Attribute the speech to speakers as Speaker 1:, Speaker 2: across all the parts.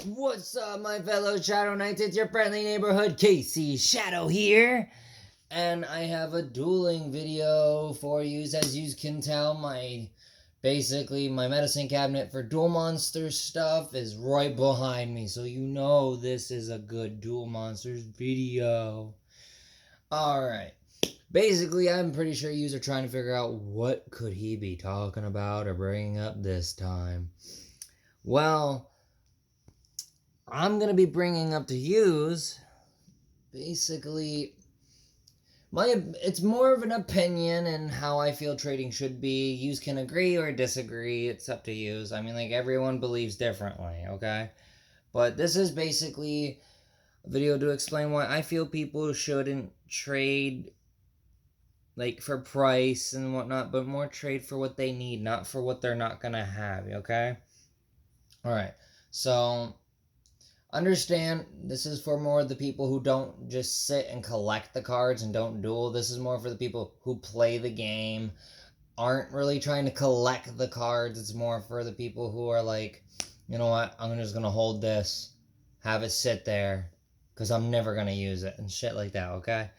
Speaker 1: What's up, my fellow Shadow Knights? It's your friendly neighborhood Casey Shadow here, and I have a dueling video for you. As you can tell, my medicine cabinet for duel monster stuff is right behind me, so you know this is a good duel monsters video. Alright. Basically, I'm pretty sure you are trying to figure out what could he be talking about or bringing up this time. Well, I'm going to be bringing up to use basically it's more of an opinion and how I feel trading should be. Yous can agree or disagree. It's up to yous. I mean, like, everyone believes differently, okay? But this is basically a video to explain why I feel people shouldn't trade like for price and whatnot, but more trade for what they need, not for what they're not gonna have, okay? Alright, so understand this is for more of the people who don't just sit and collect the cards and don't duel. This is more for the people who play the game, aren't really trying to collect the cards. It's more for the people who are like, you know what, I'm just gonna hold this, have it sit there, because I'm never gonna use it, and shit like that, okay?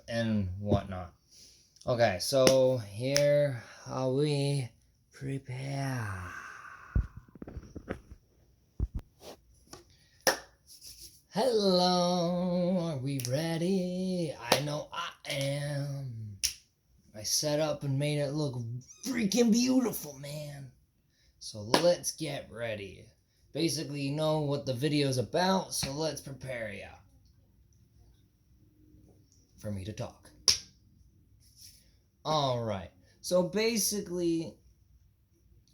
Speaker 1: And whatnot. Okay, so here we prepare. Hello, are we ready? I know I am. I set up and made it look freaking beautiful, man. So let's get ready. Basically, you know what the video's about, so let's prepare ya for me to talk. Alright, so basically,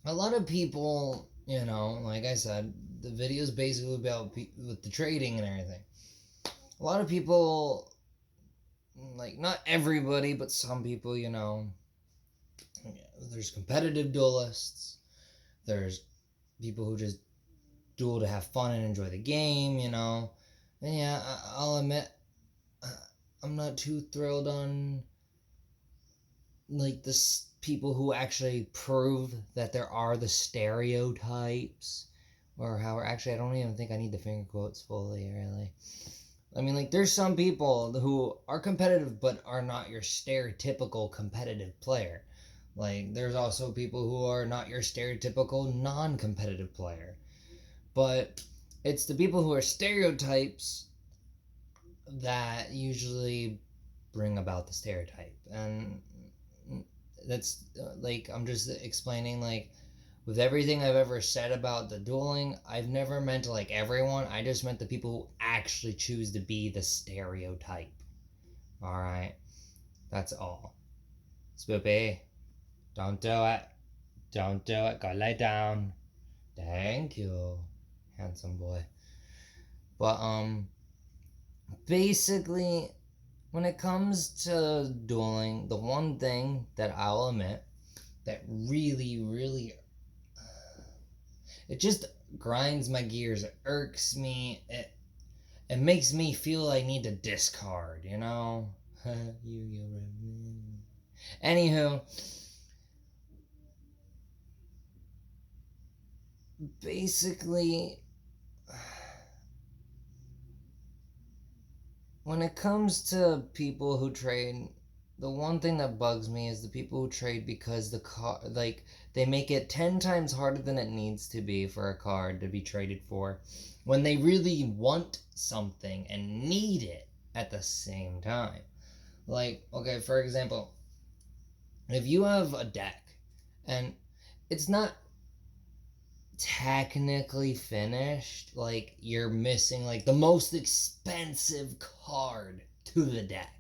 Speaker 1: a lot of people, you know, like I said, the video is basically about with the trading and everything. A lot of people, like, not everybody, but some people, you know, there's competitive duelists, there's people who just duel to have fun and enjoy the game, you know. And yeah, I'll admit, I'm not too thrilled on like the people who actually prove that there are the stereotypes, or how actually I don't even think I need the finger quotes fully, really. I mean, like, there's some people who are competitive but are not your stereotypical competitive player. Like, there's also people who are not your stereotypical non-competitive player. But it's the people who are stereotypes that usually bring about the stereotype. And that's like, I'm just explaining, like, with everything I've ever said about the dueling, I've never meant like everyone. I just meant the people who actually choose to be the stereotype. Alright? That's all. Spoopy, don't do it. Don't do it. Go lay down. Thank you, handsome boy. But, basically, when it comes to dueling, the one thing that I'll admit that really, it just grinds my gears, it irks me, it makes me feel I need to discard, you know? Yugioh. Anywho, basically, when it comes to people who trade, the one thing that bugs me is the people who trade because they make it 10 times harder than it needs to be for a card to be traded for when they really want something and need it at the same time. Like, okay, for example, if you have a deck and it's not technically finished, like, you're missing like the most expensive card to the deck,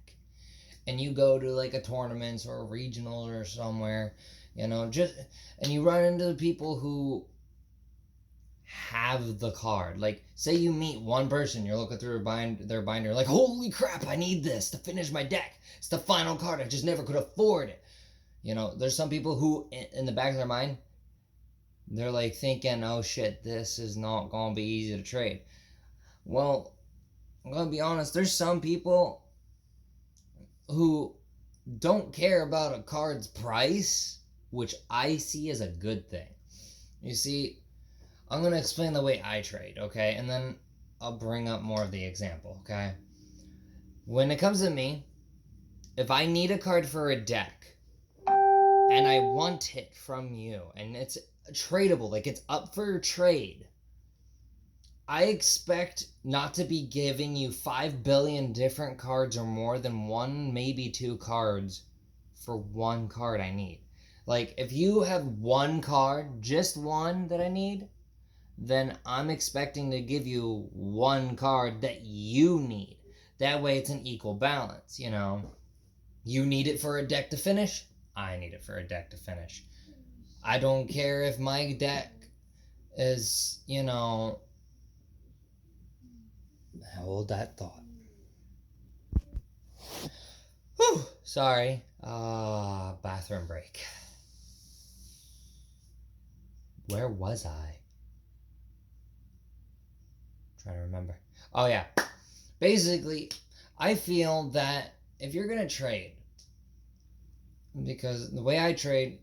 Speaker 1: and you go to like a tournament or a regional or somewhere, you know, and you run into the people who have the card. Like, say you meet one person, you're looking through their binder, like, holy crap, I need this to finish my deck. It's the final card. I just never could afford it. You know, there's some people who, in the back of their mind, they're like thinking, oh shit, this is not gonna be easy to trade. Well, I'm gonna be honest, there's some people who don't care about a card's price, which I see as a good thing. You see, I'm going to explain the way I trade, okay? And then I'll bring up more of the example, okay? When it comes to me, if I need a card for a deck and I want it from you and it's tradable, like it's up for trade, I expect not to be giving you 5 billion different cards or more than one, maybe two cards for one card I need. Like, if you have one card, just one that I need, then I'm expecting to give you one card that you need. That way it's an equal balance, you know? You need it for a deck to finish, I need it for a deck to finish. I don't care if my deck is, you know... Hold that thought. Whew, sorry. Bathroom break. Where was I? Trying to remember. Oh yeah. Basically, I feel that if you're gonna trade, because the way I trade,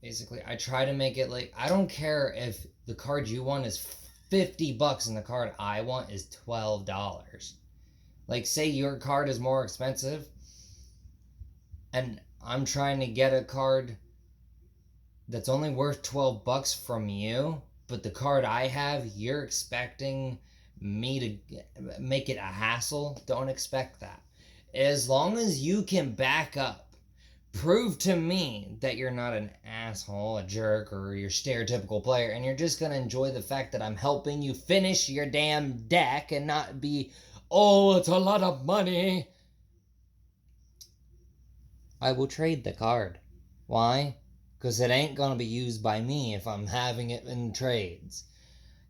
Speaker 1: basically, I try to make it like, I don't care if the card you want is $50 and the card I want is $12. Like, say your card is more expensive, and I'm trying to get a card that's only worth $12 from you, but the card I have, you're expecting me to make it a hassle. Don't expect that. As long as you can back up, prove to me that you're not an asshole, a jerk, or your stereotypical player, and you're just gonna enjoy the fact that I'm helping you finish your damn deck and not be, oh, it's a lot of money, I will trade the card. Why? Because it ain't gonna be used by me if I'm having it in trades.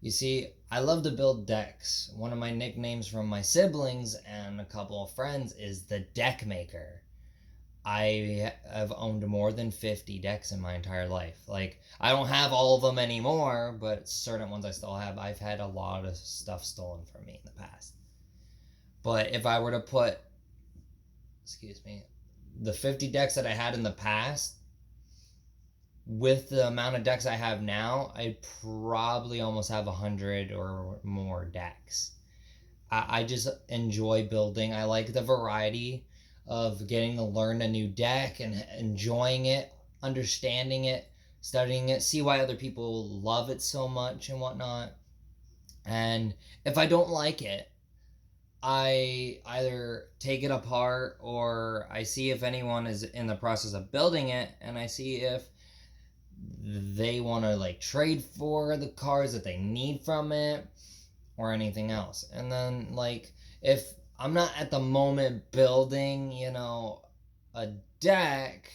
Speaker 1: You see, I love to build decks. One of my nicknames from my siblings and a couple of friends is the Deck Maker. I have owned more than 50 decks in my entire life. Like, I don't have all of them anymore, but certain ones I still have. I've had a lot of stuff stolen from me in the past. But if I were to put, the 50 decks that I had in the past, with the amount of decks I have now, I probably almost have 100 or more decks. I just enjoy building. I like the variety of getting to learn a new deck and enjoying it, understanding it, studying it, see why other people love it so much and whatnot. And if I don't like it, I either take it apart or I see if anyone is in the process of building it, and I see if they want to like trade for the cards that they need from it or anything else. And then, like, if I'm not at the moment building, you know, a deck,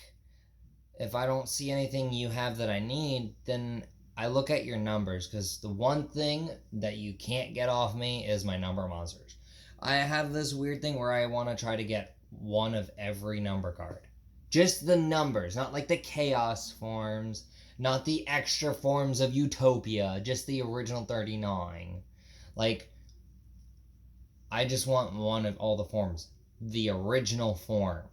Speaker 1: if I don't see anything you have that I need, then I look at your numbers, because the one thing that you can't get off me is my number monsters. I have this weird thing where I want to try to get one of every number card. Just the numbers, not like the chaos forms, not the extra forms of Utopia, just the original 39. Like, I just want one of all the forms. The original form.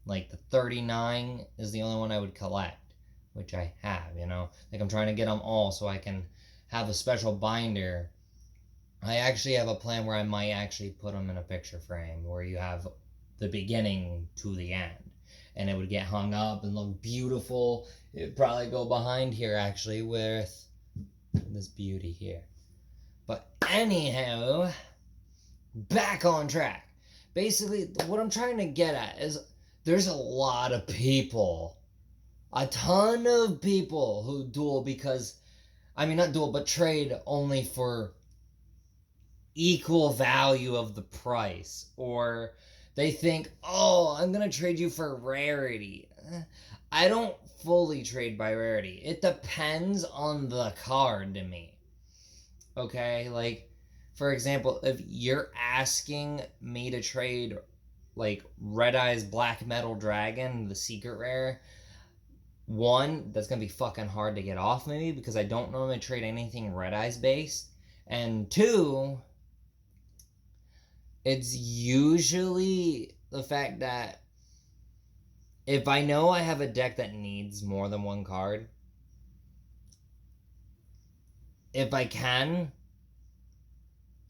Speaker 1: Like, the 39 is the only one I would collect, which I have, you know? Like, I'm trying to get them all so I can have a special binder. I actually have a plan where I might actually put them in a picture frame where you have the beginning to the end. And it would get hung up and look beautiful. It would probably go behind here, actually, with this beauty here. But anyhow, back on track. Basically, what I'm trying to get at is there's a lot of people, a ton of people who duel because, I mean, not duel, but trade only for equal value of the price. Or they think, oh, I'm going to trade you for rarity. I don't fully trade by rarity. It depends on the card to me. Okay? Like, for example, if you're asking me to trade, like, Red Eye's Black Metal Dragon, the secret rare, one, that's going to be fucking hard to get off me because I don't normally trade anything Red Eye's based. And two, it's usually the fact that if I know I have a deck that needs more than one card, if I can,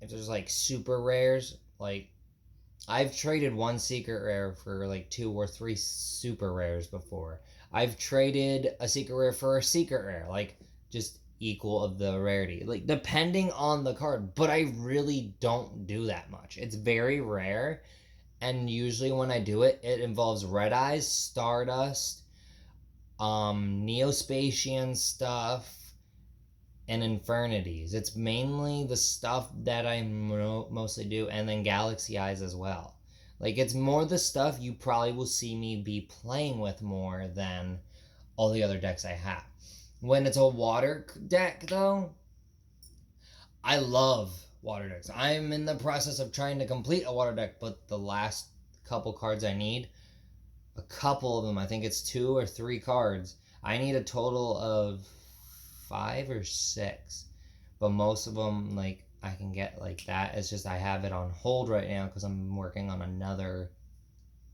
Speaker 1: if there's like super rares, like I've traded one secret rare for like 2 or 3 super rares before. I've traded a secret rare for a secret rare, like just equal of the rarity, like depending on the card. But I really don't do that much. It's very rare, and usually when I do it, it involves Red Eyes, Stardust, Neospatian stuff, and Infernities. It's mainly the stuff that I mostly do, and then Galaxy Eyes as well. Like, it's more the stuff you probably will see me be playing with more than all the other decks I have. When it's a water deck, though, I love water decks. I'm in the process of trying to complete a water deck, but the last couple cards I need, a couple of them, I think it's 2 or 3 cards. I need a total of 5 or 6, but most of them, like, I can get like that. It's just I have it on hold right now because I'm working on another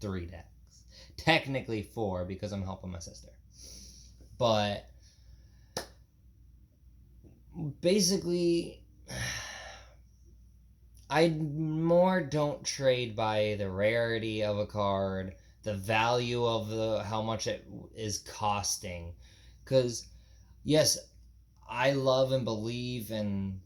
Speaker 1: 3 decks. Technically 4 because I'm helping my sister. But basically, I more don't trade by the rarity of a card, the value of how much it is costing. Because, yes, I love and believe in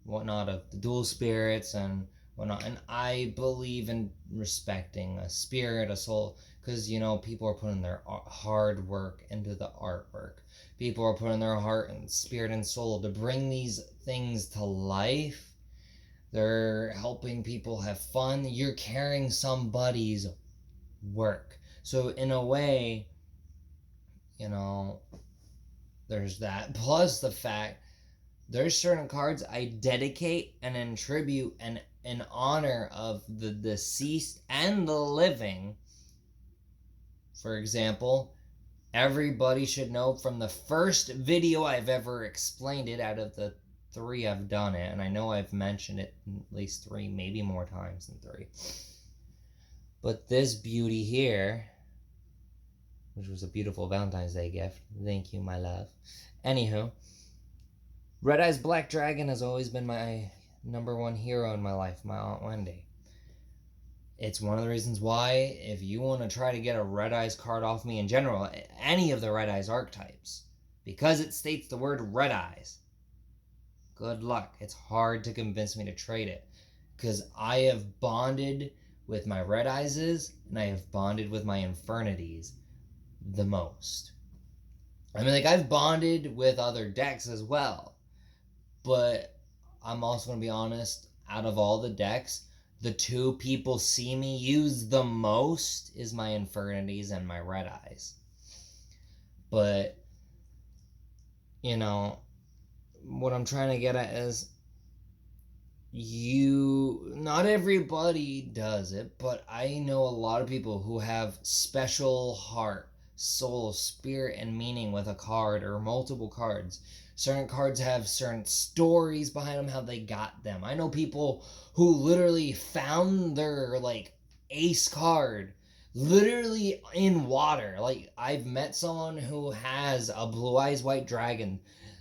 Speaker 1: whatnot of the dual spirits and whatnot, and I believe in respecting a spirit, a soul, because people are putting their hard work into the artwork. People are putting their heart and spirit and soul to bring these things to life. They're helping people have fun. You're carrying somebody's work, so in a way, there's that, plus the fact there's certain cards I dedicate and in tribute and in honor of the deceased and the living. For example, everybody should know from the first video I've ever explained it, out of the 3 I've done it, and I know I've mentioned it at least 3, maybe more times than 3. But this beauty here, which was a beautiful Valentine's Day gift. Thank you, my love. Anywho, Red Eyes Black Dragon has always been my number 1 hero in my life, my Aunt Wendy. It's one of the reasons why, if you want to try to get a Red Eyes card off me in general, any of the Red Eyes archetypes, because it states the word Red Eyes, good luck. It's hard to convince me to trade it, because I have bonded with my Red Eyes, and I have bonded with my Infernities the most. I mean, like, I've bonded with other decks as well, but I'm also going to be honest, out of all the decks, the 2 people see me use the most is my Infernities and my Red Eyes. But, what I'm trying to get at is, not everybody does it, but I know a lot of people who have special heart, soul, spirit, and meaning with a card or multiple cards. Certain cards have certain stories behind them, how they got them. I know people who literally found their, like, ace card literally in water. Like, I've met someone who has a Blue Eyes White Dragon.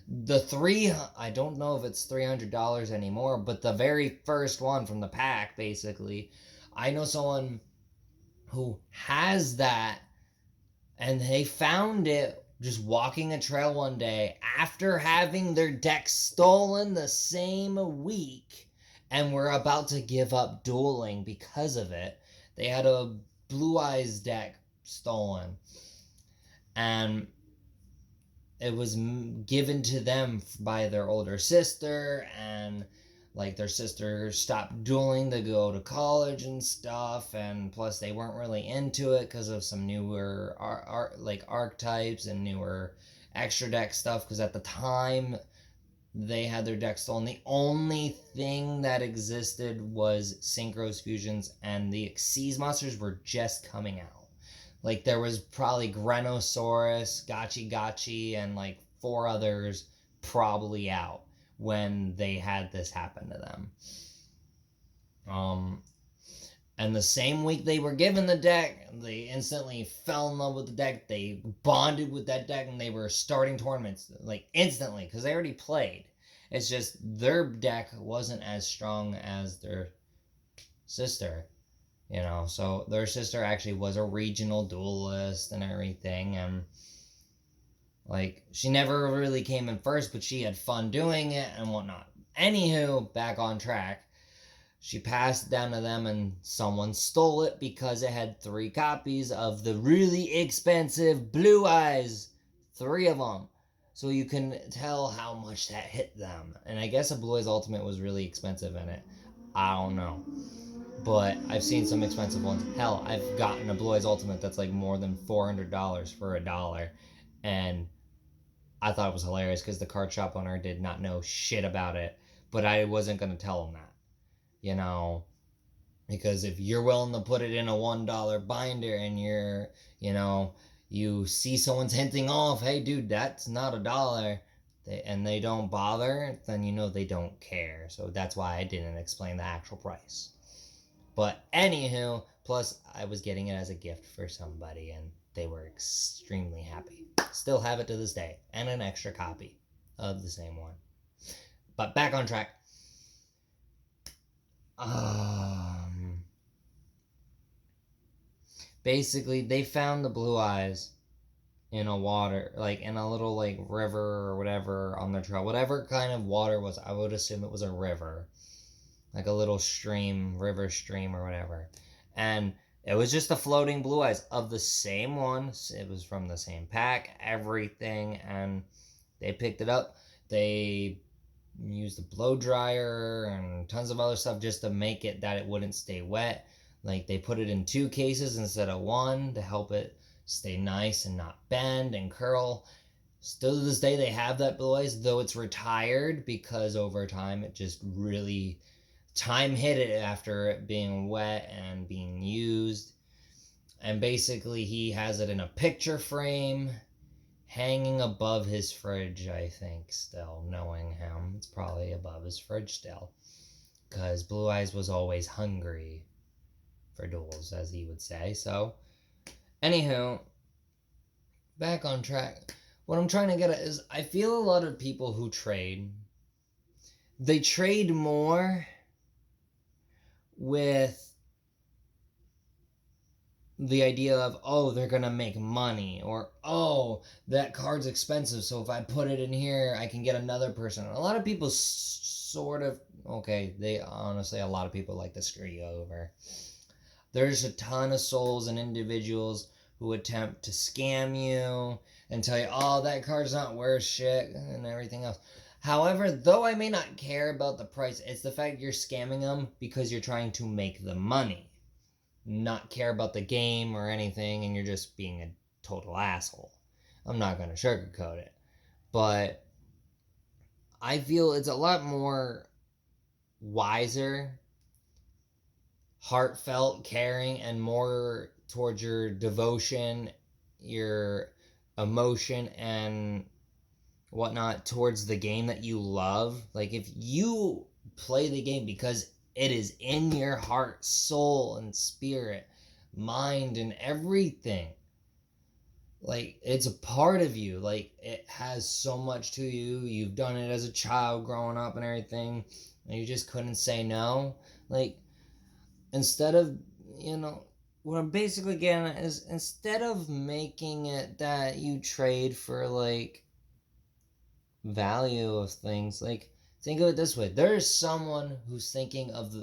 Speaker 1: I don't know if it's $300 anymore, but the very first one from the pack, basically. I know someone who has that, and they found it just walking a trail one day after having their deck stolen the same week, and were about to give up dueling because of it. They had a Blue Eyes deck stolen, and it was given to them by their older sister, and like their sister stopped dueling to go to college and stuff, and plus they weren't really into it because of some newer archetypes and newer extra deck stuff, because at the time they had their deck stolen. The only thing that existed was Synchros Fusions, and the Xyz monsters were just coming out. Like, there was probably Grenosaurus, Gachi, and like 4 others probably out when they had this happen to them. And the same week they were given the deck, they instantly fell in love with the deck. They bonded with that deck, and they were starting tournaments, like, instantly, because they already played. It's just their deck wasn't as strong as their sister, so their sister actually was a regional duelist and everything, and like she never really came in first, but she had fun doing it and whatnot. Anywho, back on track. She passed it down to them and someone stole it because it had 3 copies of the really expensive Blue Eyes. 3 of them. So you can tell how much that hit them. And I guess a Blue Eyes Ultimate was really expensive in it. I don't know. But I've seen some expensive ones. Hell, I've gotten a Blue Eyes Ultimate that's like more than $400 for $1. And I thought it was hilarious because the card shop owner did not know shit about it. But I wasn't going to tell him that. Because if you're willing to put it in a $1 binder and you see someone's hinting off, hey dude, that's not $1, and they don't bother, then they don't care. So that's why I didn't explain the actual price. But anywho, plus I was getting it as a gift for somebody and they were extremely happy. Still have it to this day, and an extra copy of the same one. But back on track. Basically, they found the Blue Eyes in a water, like in a little like river or whatever on their trail. Whatever kind of water was, I would assume it was a river. Like a little stream, river stream or whatever. And it was just a floating Blue Eyes of the same one. It was from the same pack, everything. And they picked it up. They used a blow dryer and tons of other stuff just to make it that it wouldn't stay wet. Like they put it in 2 cases instead of 1 to help it stay nice and not bend and curl. Still to this day they have that Blue Eyes, though it's retired because over time it just really time hit it after it being wet and being used. And basically he has it in a picture frame hanging above his fridge, I think, still. Knowing him, it's probably above his fridge still. Because Blue Eyes was always hungry for duels, as he would say. So, anywho, back on track. What I'm trying to get at is, I feel a lot of people who trade, they trade more with the idea of, oh, they're gonna make money, or oh, that card's expensive, so if I put it in here I can get another person. A lot of people sort of, okay, they honestly, a lot of people like to screw you over. There's a ton of souls and individuals who attempt to scam you and tell you, oh, that card's not worth shit and everything else. However, though I may not care about the price, it's the fact you're scamming them because you're trying to make the money. Not care about the game or anything, and you're just being a total asshole. I'm not going to sugarcoat it. But I feel it's a lot more wiser, heartfelt, caring, and more towards your devotion, your emotion, and whatnot towards the game that you love. Like, if you play the game because it is in your heart, soul, and spirit, mind, and everything. Like, it's a part of you. Like, it has so much to you. You've done it as a child growing up and everything, and you just couldn't say no. Like, instead of, what I'm basically getting at is, instead of making it that you trade for, like, value of things, like, think of it this way. There's someone who's thinking of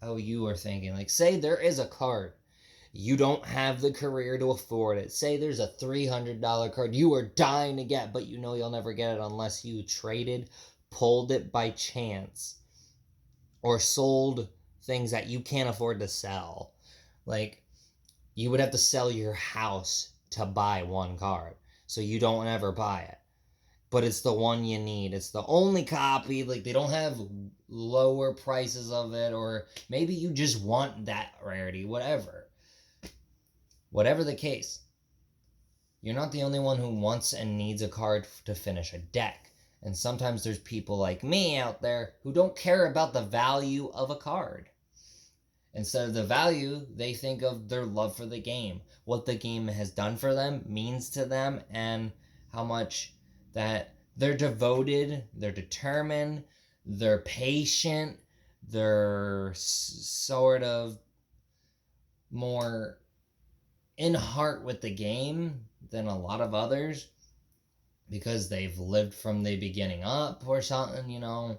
Speaker 1: how you are thinking. Like, say there is a card. You don't have the career to afford it. Say there's a $300 card you are dying to get, but you'll never get it unless you traded, pulled it by chance, or sold things that you can't afford to sell. Like, you would have to sell your house to buy one card, so you don't ever buy it. But it's the one you need. It's the only copy. Like, they don't have lower prices of it, or maybe you just want that rarity, whatever. Whatever the case, you're not the only one who wants and needs a card to finish a deck. And sometimes there's people like me out there who don't care about the value of a card. Instead of the value, they think of their love for the game, what the game has done for them, means to them, and how much that They're devoted, they're determined, they're patient, they're sort of more in heart with the game than a lot of others because they've lived from the beginning up or something, you know,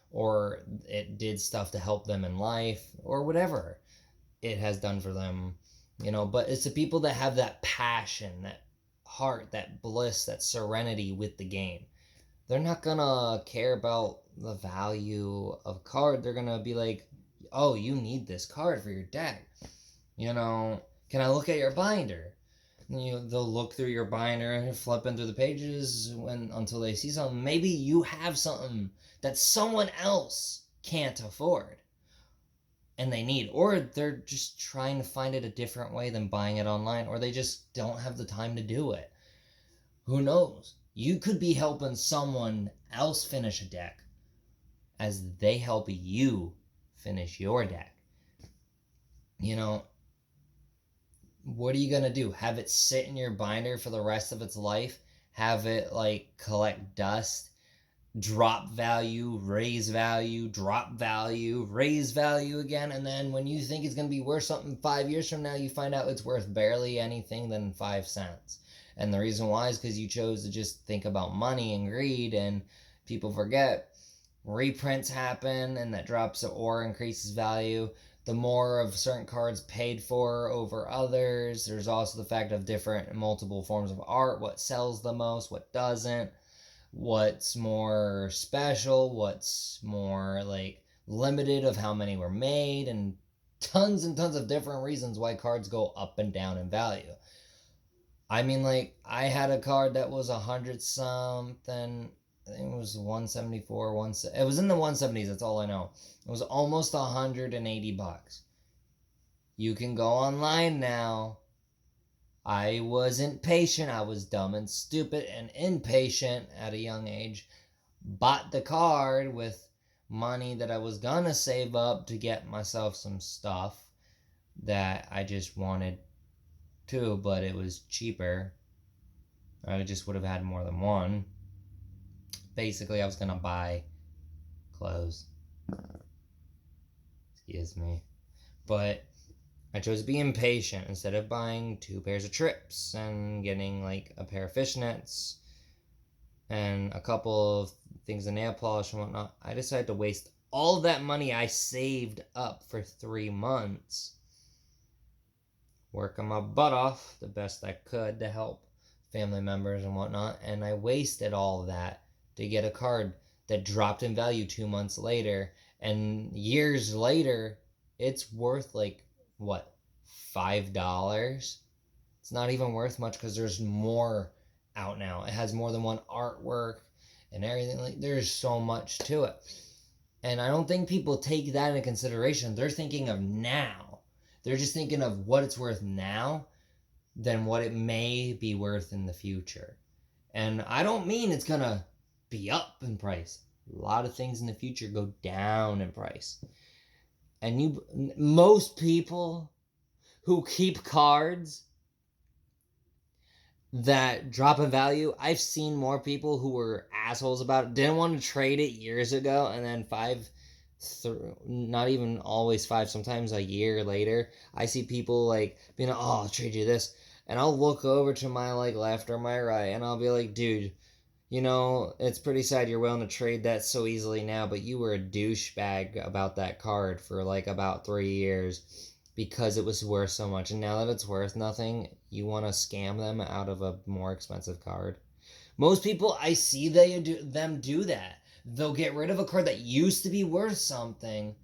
Speaker 1: or it did stuff to help them in life or whatever it has done for them, you know. But it's the people that have that passion, that heart, that bliss, that serenity with the game. They're not gonna care about the value of card. They're gonna be like, oh, you need this card for your deck, you know, can I look at your binder? They'll look through your binder, flipping through the pages until they see something. Maybe you have something that someone else can't afford and they need, or they're just trying to find it a different way than buying it online, or they just don't have the time to do it. Who knows? You could be helping someone else finish a deck as they help you finish your deck. You know, what are you going to do? Have it sit in your binder for the rest of its life? Have it like collect dust, drop value, raise value, drop value, raise value again, and then when you think it's going to be worth something 5 years from now, you find out it's worth barely anything than 5 cents. And the reason why is because you chose to just think about money and greed, and people forget reprints happen, and that drops or increases value. The more of certain cards paid for over others. There's also the fact of different multiple forms of art, what sells the most, what doesn't, what's more special, what's more like limited of how many were made, and tons of different reasons why cards go up and down in value. I mean, like, I had a card that was 100 something. I think it was 174, it was in the 170s, that's all I know. It was almost $180. You can go online now. I wasn't patient. I was dumb and stupid and impatient at a young age. Bought the card with money that I was gonna save up to get myself some stuff that I just wanted to, but it was cheaper. I just would have had more than one. Basically, I was gonna buy clothes. Excuse me. But I chose to be impatient. Instead of buying 2 pairs of trips and getting like a pair of fishnets and a couple of things of nail polish and whatnot, I decided to waste all that money I saved up for 3 months working my butt off the best I could to help family members and whatnot, and I wasted all of that to get a card that dropped in value 2 months later, and years later it's worth like what, $5? It's not even worth much because there's more out now. It has more than one artwork and everything. Like, there's so much to it, and I don't think people take that into consideration. They're thinking of now. They're just thinking of what it's worth now than what it may be worth in the future. And I don't mean it's gonna be up in price. A lot of things in the future go down in price. And most people who keep cards that drop in value, I've seen more people who were assholes about it, didn't want to trade it years ago, and then not even always 5, sometimes a year later, I see people like being like, oh, I'll trade you this, and I'll look over to my like left or my right, and I'll be like, dude, you know, it's pretty sad you're willing to trade that so easily now, but you were a douchebag about that card for like about 3 years because it was worth so much, and now that it's worth nothing, you want to scam them out of a more expensive card. Most people, I see them do that. They'll get rid of a card that used to be worth something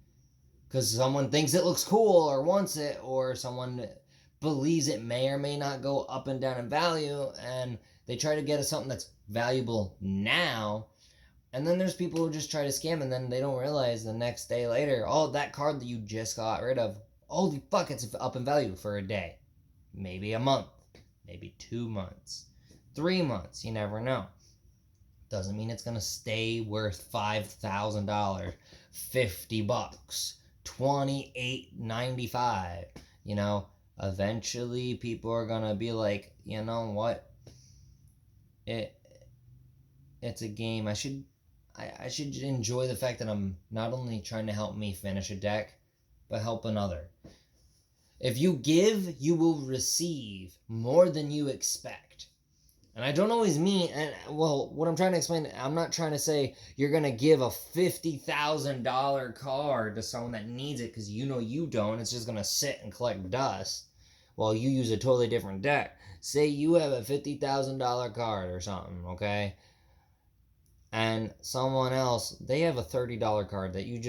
Speaker 1: because someone thinks it looks cool or wants it, or someone believes it may or may not go up and down in value, and they try to get something that's valuable now. And then there's people who just try to scam, and then they don't realize the next day later, oh, that card that you just got rid of, holy fuck, it's up in value for a day, maybe a month, maybe 2 months, 3 months. You never know. Doesn't mean it's gonna stay worth $5,000, $50, $28.95. You know, eventually people are gonna be like, you know what, it's a game. I should enjoy the fact that I'm not only trying to help me finish a deck, but help another. If you give, you will receive more than you expect. And I don't always mean, and well, what I'm trying to explain, I'm not trying to say you're going to give a $50,000 card to someone that needs it because you know you don't. It's just going to sit and collect dust while you use a totally different deck. Say you have a $50,000 card or something, okay? And someone else, they have a $30 card that you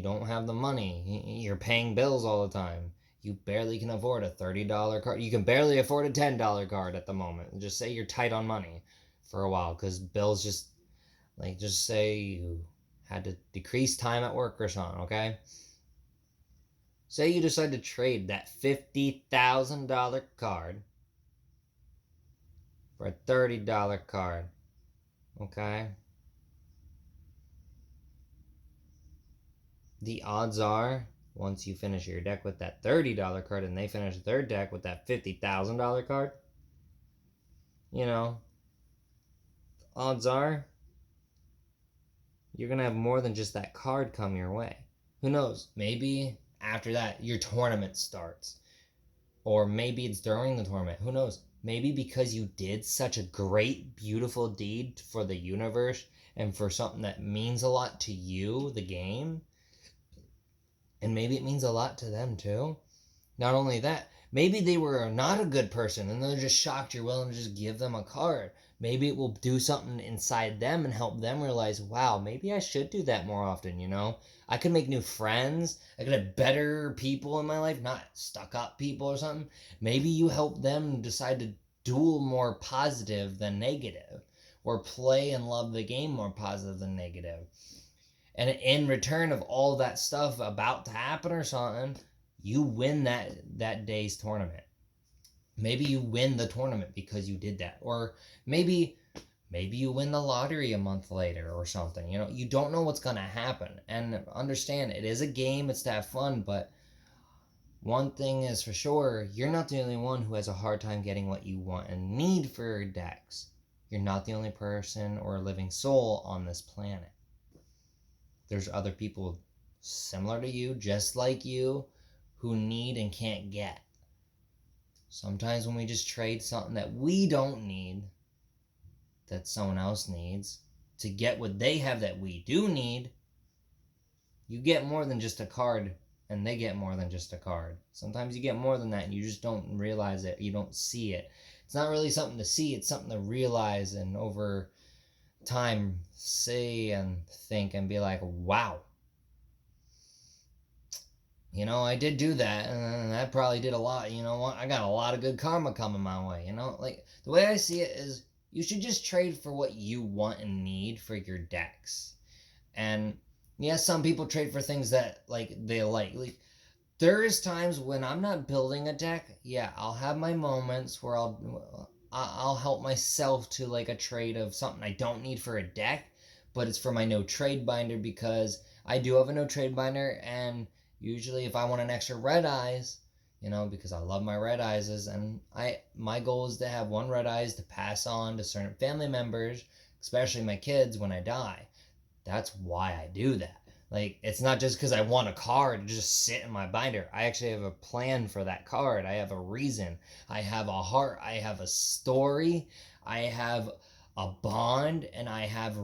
Speaker 1: don't have the money. You're paying bills all the time. You barely can afford a $30 card. You can barely afford a $10 card at the moment. Just say you're tight on money for a while because bills just say you had to decrease time at work or something, okay? Say you decide to trade that $50,000 card for a $30 card, okay? The odds are, once you finish your deck with that $30 card and they finish their deck with that $50,000 card, odds are you're going to have more than just that card come your way. Who knows? Maybe after that, your tournament starts. Or maybe it's during the tournament. Who knows? Maybe because you did such a great, beautiful deed for the universe and for something that means a lot to you, the game, and maybe it means a lot to them too. Not only that, maybe they were not a good person and they're just shocked you're willing to just give them a card. Maybe it will do something inside them and help them realize, wow, maybe I should do that more often, I could make new friends. I could have better people in my life, not stuck up people or something. Maybe you help them decide to duel more positive than negative, or play and love the game more positive than negative. And in return of all that stuff about to happen or something, you win that day's tournament. Maybe you win the tournament because you did that. Or maybe you win the lottery a month later or something. You don't know what's going to happen. And understand, it is a game, it's to have fun, but one thing is for sure, you're not the only one who has a hard time getting what you want and need for your decks. You're not the only person or living soul on this planet. There's other people similar to you, just like you, who need and can't get. Sometimes when we just trade something that we don't need, that someone else needs, to get what they have that we do need, you get more than just a card, and they get more than just a card. Sometimes you get more than that, and you just don't realize it. You don't see it. It's not really something to see. It's something to realize, and over time, see and think and be like, wow. I did do that, and that probably did a lot. You know what? I got a lot of good karma coming my way. The way I see it is, you should just trade for what you want and need for your decks. And yes, some people trade for things that they like. There is times when I'm not building a deck. Yeah, I'll have my moments where I'll help myself to a trade of something I don't need for a deck, but it's for my no trade binder because I do have a no trade binder, and usually if I want an extra red eyes, because I love my red eyes, and my goal is to have one red eyes to pass on to certain family members, especially my kids when I die. That's why I do that. It's not just because I want a card to just sit in my binder. I actually have a plan for that card. I have a reason. I have a heart. I have a story. I have a bond, and I have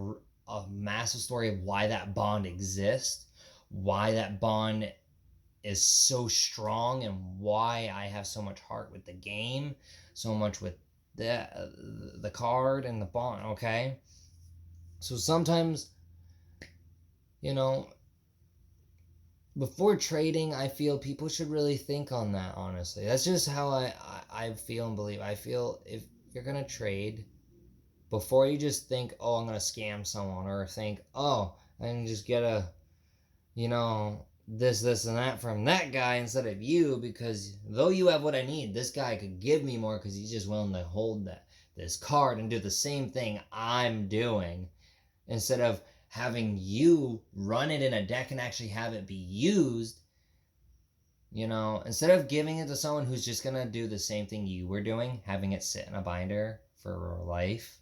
Speaker 1: a massive story of why that bond exists, why that bond is so strong, and why I have so much heart with the game, so much with the card and the bond, okay? So sometimes, before trading, I feel people should really think on that, honestly. That's just how I feel and believe. I feel if you're going to trade, before you just think, oh, I'm going to scam someone, or think, oh, I can just get a, this, and that from that guy instead of you, because though you have what I need, this guy could give me more because he's just willing to hold this card and do the same thing I'm doing, instead of having you run it in a deck and actually have it be used. Instead of giving it to someone who's just going to do the same thing you were doing, having it sit in a binder for life,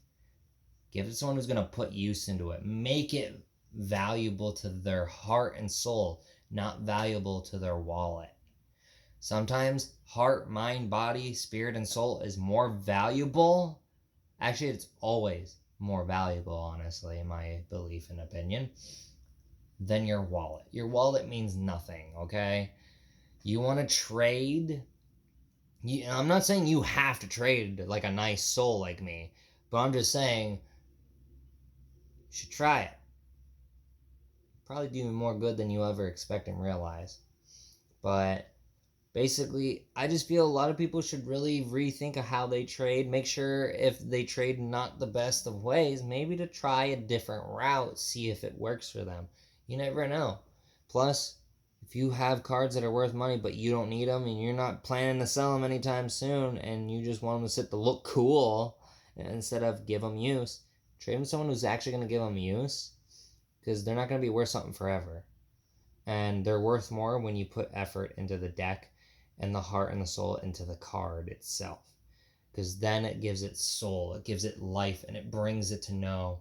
Speaker 1: Give it to someone who's going to put use into it. Make it valuable to their heart and soul, not valuable to their wallet. Sometimes heart, mind, body, spirit, and soul is more valuable. Actually, it's always more valuable, honestly, in my belief and opinion, than your wallet. Your wallet means nothing, okay? You want to trade? I'm not saying you have to trade like a nice soul like me, but I'm just saying you should try it. Probably do more good than you ever expect and realize. But basically, I just feel a lot of people should really rethink of how they trade. Make sure if they trade not the best of ways, maybe to try a different route, see if it works for them. You never know. Plus, if you have cards that are worth money but you don't need them and you're not planning to sell them anytime soon and you just want them to sit to look cool instead of give them use, trade them to someone who's actually going to give them use, because they're not going to be worth something forever. And they're worth more when you put effort into the deck and the heart and the soul into the card itself. Because then it gives it soul, it gives it life, and it brings it to know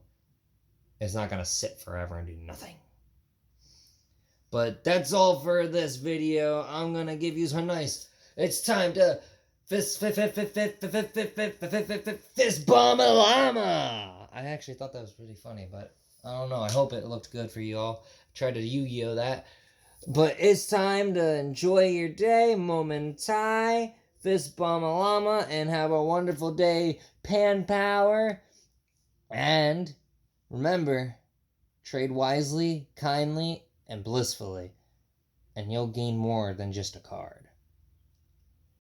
Speaker 1: it's not going to sit forever and do nothing. But that's all for this video. I'm going to give you some nice... It's time to fist bomb a llama! I actually thought that was pretty funny, but I don't know. I hope it looked good for you all. Tried to Yu-Gi-Oh that. But it's time to enjoy your day, momentai, fist bomb a llama, and have a wonderful day, pan power. And remember, trade wisely, kindly, and blissfully, and you'll gain more than just a card.